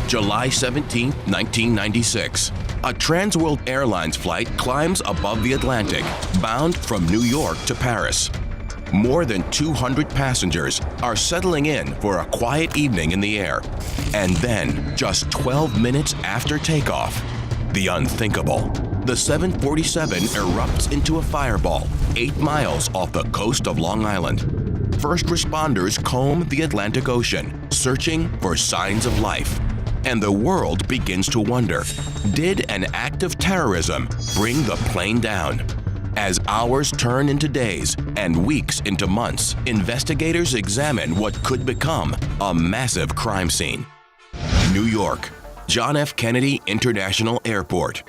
July 17, 1996. A Transworld Airlines flight climbs above the Atlantic, bound from New York to Paris. More than 200 passengers are settling in for a quiet evening in the air. And then, just 12 minutes after takeoff, the unthinkable. The 747 erupts into a fireball 8 miles off the coast of Long Island. First responders comb the Atlantic Ocean, searching for signs of life. And the world begins to wonder, did an act of terrorism bring the plane down? As hours turn into days and weeks into months, investigators examine what could become a massive crime scene. New York, John F. Kennedy International Airport.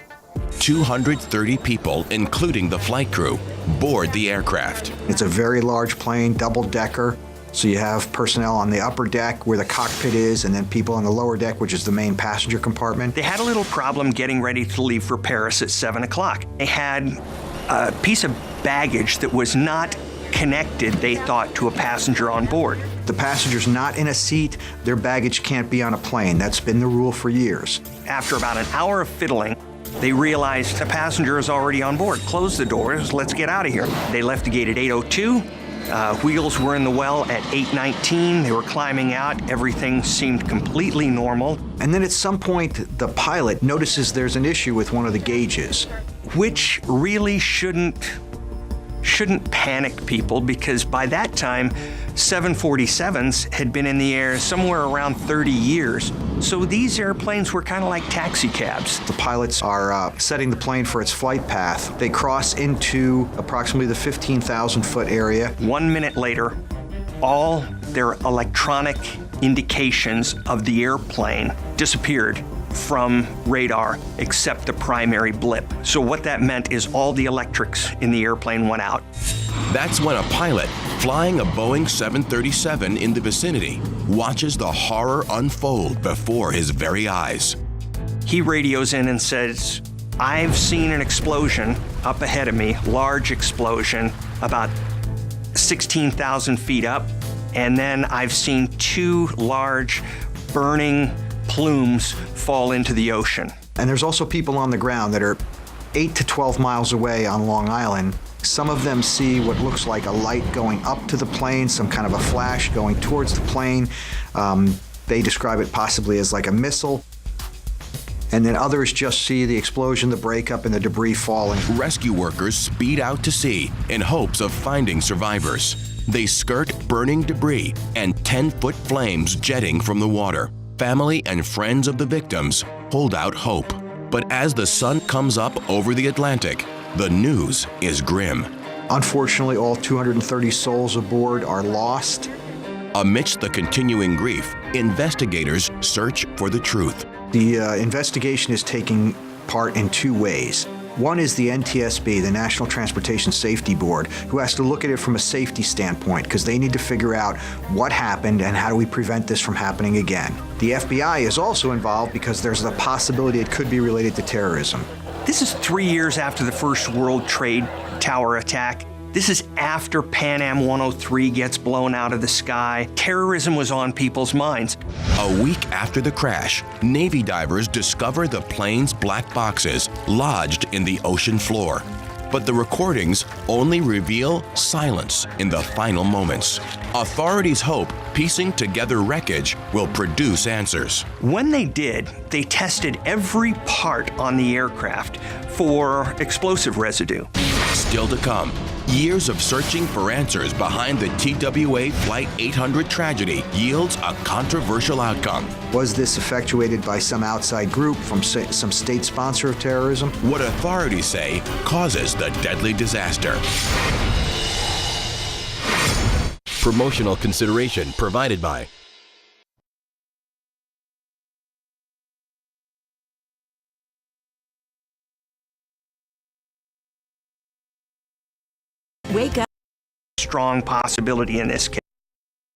230 people, including the flight crew, board the aircraft. It's a very large plane, double-decker. So you have personnel on the upper deck where the cockpit is, and then people on the lower deck, which is the main passenger compartment. They had a little problem getting ready to leave for Paris at 7 o'clock. They had a piece of baggage that was not connected, they thought, to a passenger on board. The passenger's not in a seat, their baggage can't be on a plane. That's been the rule for years. After about an hour of fiddling, they realized the passenger is already on board. Close the doors, let's get out of here. They left the gate at 8:02. Wheels were in the well at 8:19. They were climbing out. Everything seemed completely normal. And then at some point, the pilot notices there's an issue with one of the gauges. Which really shouldn't panic people, because by that time, 747s had been in the air somewhere around 30 years. So these airplanes were kind of like taxi cabs. The pilots are setting the plane for its flight path. They cross into approximately the 15,000-foot area. 1 minute later, all their electronic indications of the airplane disappeared from radar except the primary blip. So what that meant is all the electrics in the airplane went out. That's when a pilot flying a Boeing 737 in the vicinity watches the horror unfold before his very eyes. He radios in and says, "I've seen an explosion up ahead of me, large explosion, about 16,000 feet up, and then I've seen 2 large burning plumes fall into the ocean." And there's also people on the ground that are 8 to 12 miles away on Long Island. Some of them see what looks like a light going up to the plane, some kind of a flash going towards the plane. They describe it possibly as like a missile. And then others just see the explosion, the breakup, and the debris falling. Rescue workers speed out to sea in hopes of finding survivors. They skirt burning debris and 10-foot flames jetting from the water. Family and friends of the victims hold out hope. But as the sun comes up over the Atlantic, the news is grim. Unfortunately, all 230 souls aboard are lost. Amidst the continuing grief, investigators search for the truth. The investigation is taking part in 2 ways. One is the NTSB, the National Transportation Safety Board, who has to look at it from a safety standpoint because they need to figure out what happened and how do we prevent this from happening again. The FBI is also involved because there's the possibility it could be related to terrorism. This is 3 years after the first World Trade Tower attack. This is after Pan Am 103 gets blown out of the sky. Terrorism was on people's minds. A week after the crash, Navy divers discover the plane's black boxes lodged in the ocean floor. But the recordings only reveal silence in the final moments. Authorities hope piecing together wreckage will produce answers. When they did, they tested every part on the aircraft for explosive residue. Still to come, years of searching for answers behind the TWA Flight 800 tragedy yields a controversial outcome. Was this effectuated by some outside group from some state sponsor of terrorism? What authorities say causes the deadly disaster. Promotional consideration provided by Wake up. Strong possibility in this case.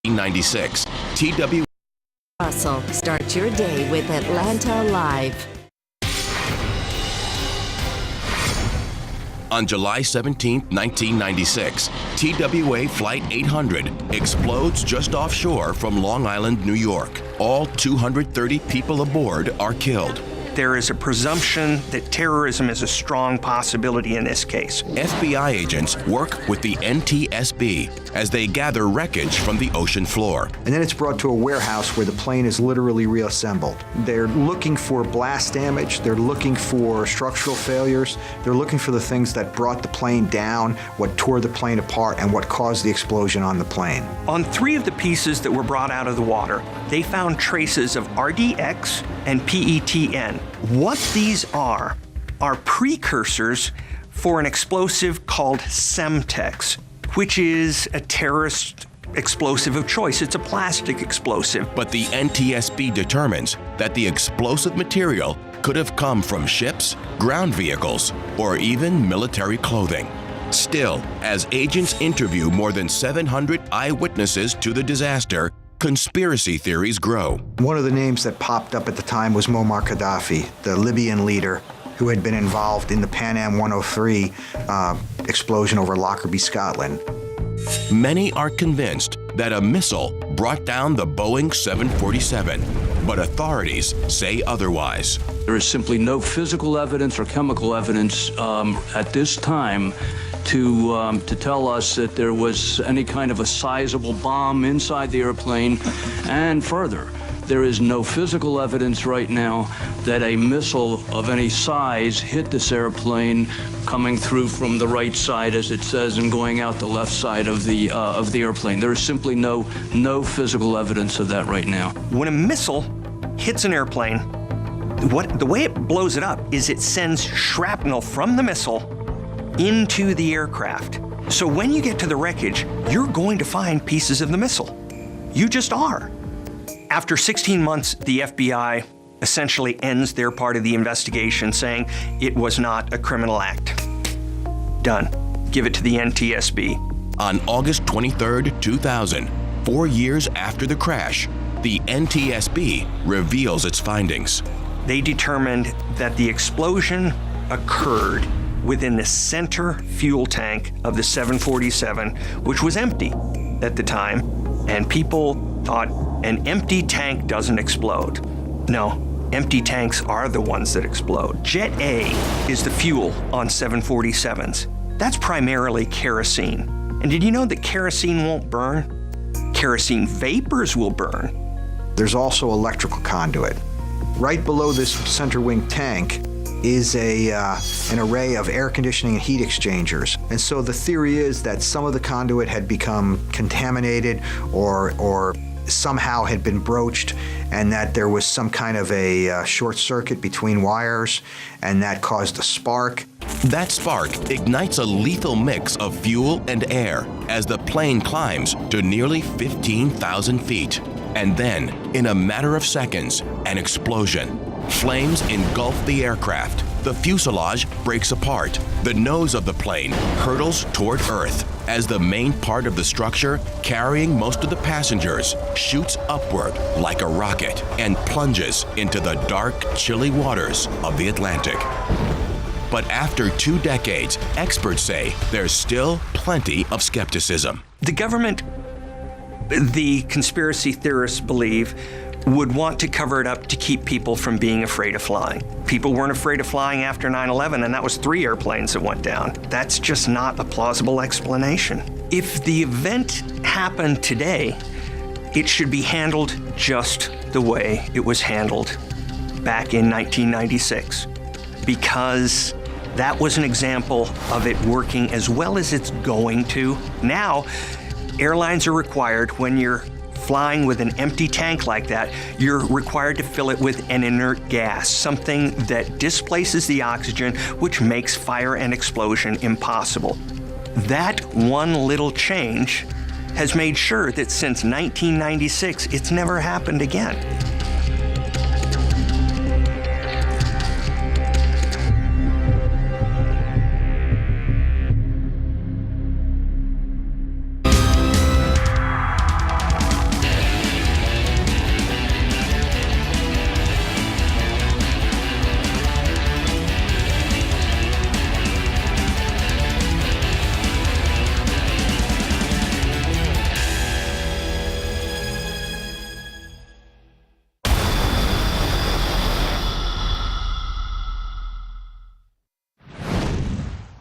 96 TWA. Hustle. Start your day with Atlanta Live. On July 17, 1996, TWA Flight 800 explodes just offshore from Long Island, New York. All 230 people aboard are killed. There is a presumption that terrorism is a strong possibility in this case. FBI agents work with the NTSB as they gather wreckage from the ocean floor. And then it's brought to a warehouse where the plane is literally reassembled. They're looking for blast damage, they're looking for structural failures, they're looking for the things that brought the plane down, what tore the plane apart, and what caused the explosion on the plane. On 3 of the pieces that were brought out of the water, they found traces of RDX and PETN. What these are precursors for an explosive called Semtex, which is a terrorist explosive of choice. It's a plastic explosive. But the NTSB determines that the explosive material could have come from ships, ground vehicles, or even military clothing. Still, as agents interview more than 700 eyewitnesses to the disaster, conspiracy theories grow. One of the names that popped up at the time was Muammar Gaddafi, the Libyan leader who had been involved in the Pan Am 103 explosion over Lockerbie, Scotland. Many are convinced that a missile brought down the Boeing 747, but authorities say otherwise. There is simply no physical evidence or chemical evidence at this time to tell us that there was any kind of a sizable bomb inside the airplane. And further, there is no physical evidence right now that a missile of any size hit this airplane coming through from the right side, as it says, and going out the left side of the airplane. There is simply no physical evidence of that right now. When a missile hits an airplane, the way it blows it up is it sends shrapnel from the missile into the aircraft. So when you get to the wreckage, you're going to find pieces of the missile. You just are. After 16 months, the FBI essentially ends their part of the investigation, saying it was not a criminal act. Done. Give it to the NTSB. On August 23, 2000, 4 years after the crash, the NTSB reveals its findings. They determined that the explosion occurred within the center fuel tank of the 747, which was empty at the time, and people thought an empty tank doesn't explode. No, empty tanks are the ones that explode. Jet A is the fuel on 747s. That's primarily kerosene. And did you know that kerosene won't burn? Kerosene vapors will burn. There's also electrical conduit. Right below this center wing tank is an array of air conditioning and heat exchangers. And so the theory is that some of the conduit had become contaminated or somehow had been broached, and that there was some kind of a short circuit between wires, and that caused a spark. That spark ignites a lethal mix of fuel and air as the plane climbs to nearly 15,000 feet. And then, in a matter of seconds, an explosion. Flames engulf the aircraft. The fuselage breaks apart. The nose of the plane hurtles toward Earth as the main part of the structure, carrying most of the passengers, shoots upward like a rocket and plunges into the dark, chilly waters of the Atlantic. But after 2 decades, experts say there's still plenty of skepticism. The government, the conspiracy theorists believe, would want to cover it up to keep people from being afraid of flying. People weren't afraid of flying after 9/11, and that was 3 airplanes that went down. That's just not a plausible explanation. If the event happened today, it should be handled just the way it was handled back in 1996, because that was an example of it working as well as it's going to. Now, airlines are required, when you're flying with an empty tank like that, you're required to fill it with an inert gas, something that displaces the oxygen, which makes fire and explosion impossible. That one little change has made sure that since 1996, it's never happened again.